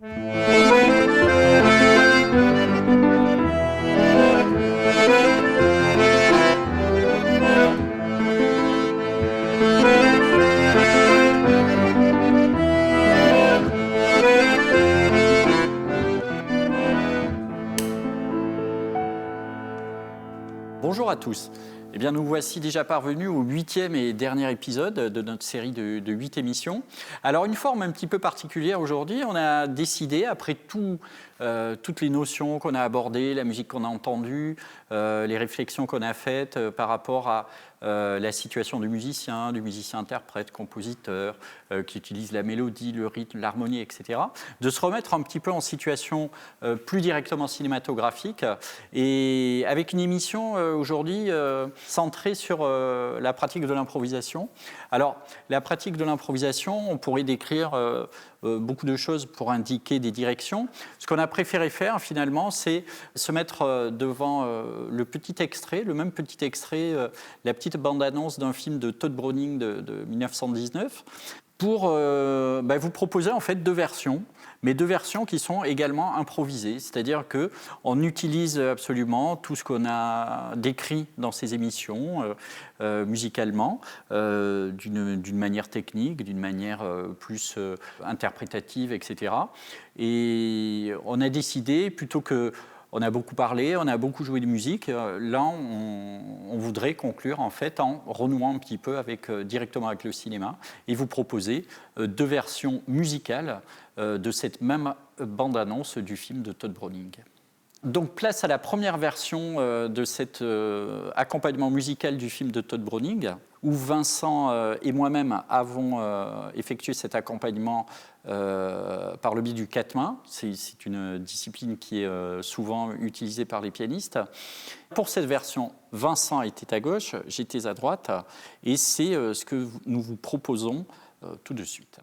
Bonjour à tous. Eh bien, nous voici déjà parvenus au 8e et dernier épisode de notre série de 8 émissions. Alors, une forme un petit peu particulière aujourd'hui. On a décidé, après toutes les notions qu'on a abordées, la musique qu'on a entendue, les réflexions qu'on a faites par rapport à la situation du musicien interprète, compositeur, qui utilise la mélodie, le rythme, l'harmonie, etc., de se remettre un petit peu en situation plus directement cinématographique et avec une émission aujourd'hui centrée sur la pratique de l'improvisation. Alors, la pratique de l'improvisation, on pourrait décrire beaucoup de choses pour indiquer des directions. Ce qu'on a préféré faire, finalement, c'est se mettre devant le même petit extrait, la petite bande-annonce d'un film de Todd Browning de 1919, pour vous proposer en fait deux versions, mais deux versions qui sont également improvisées, c'est-à-dire qu'on utilise absolument tout ce qu'on a décrit dans ces émissions musicalement, d'une manière technique, d'une manière plus interprétative, etc. Et on a décidé, plutôt que... On a beaucoup parlé, on a beaucoup joué de musique. Là, on voudrait conclure en fait en renouant un petit peu directement avec le cinéma et vous proposer deux versions musicales de cette même bande-annonce du film de Todd Browning. Donc, place à la première version de cet accompagnement musical du film de Todd Browning, où Vincent et moi-même avons effectué cet accompagnement par le biais du quatre-mains. C'est une discipline qui est souvent utilisée par les pianistes. Pour cette version, Vincent était à gauche, j'étais à droite, et c'est ce que nous vous proposons tout de suite.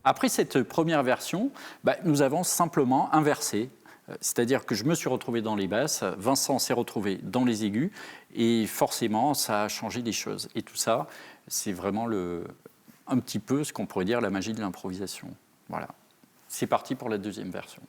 Après cette première version, nous avons simplement inversé C'est-à-dire que je me suis retrouvé dans les basses, Vincent s'est retrouvé dans les aigus, et forcément, ça a changé des choses. Et tout ça, c'est vraiment un petit peu ce qu'on pourrait dire la magie de l'improvisation. Voilà. C'est parti pour la deuxième version.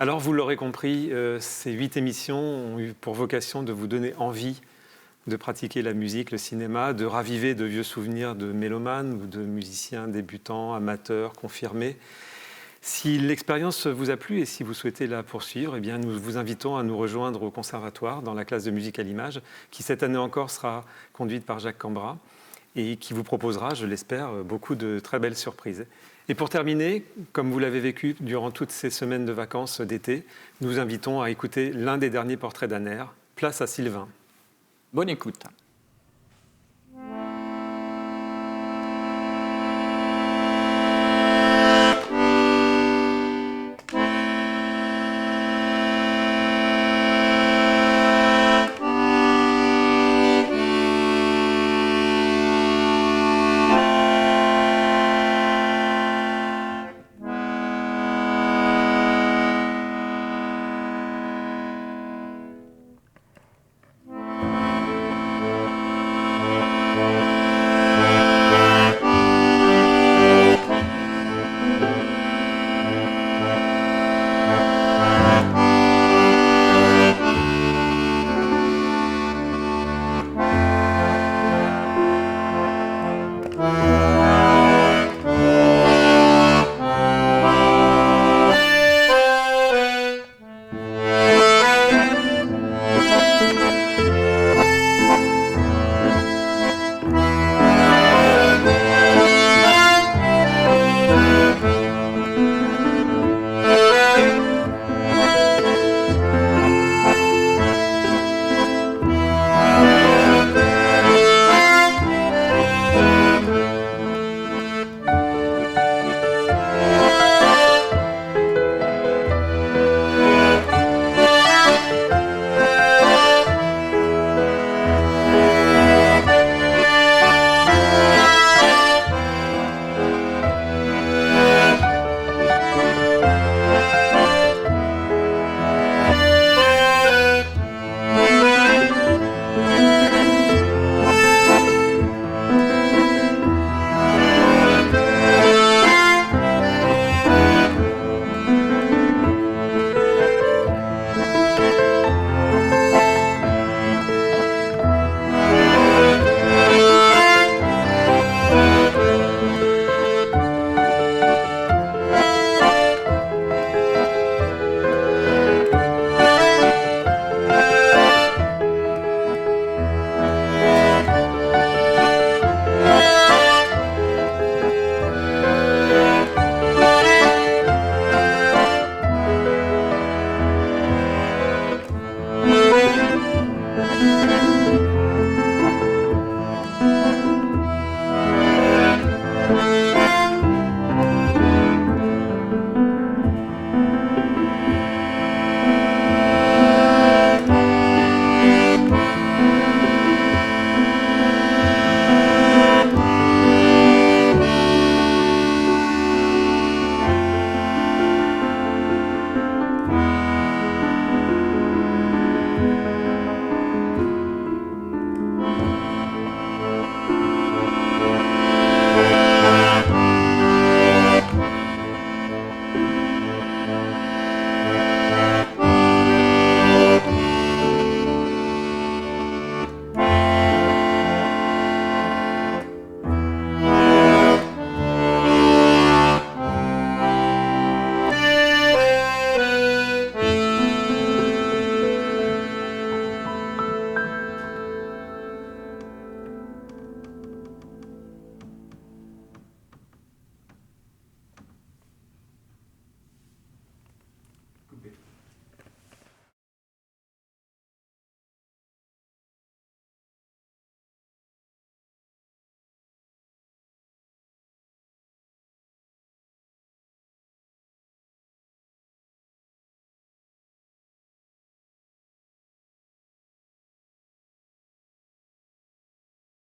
Alors, vous l'aurez compris, ces 8 émissions ont eu pour vocation de vous donner envie de pratiquer la musique, le cinéma, de raviver de vieux souvenirs de mélomanes ou de musiciens débutants, amateurs, confirmés. Si l'expérience vous a plu et si vous souhaitez la poursuivre, eh bien, nous vous invitons à nous rejoindre au Conservatoire dans la classe de musique à l'image, qui cette année encore sera conduite par Jacques Cambra et qui vous proposera, je l'espère, beaucoup de très belles surprises. Et pour terminer, comme vous l'avez vécu durant toutes ces semaines de vacances d'été, nous invitons à écouter l'un des derniers portraits d'Anner, Place à Sylvain. Bonne écoute.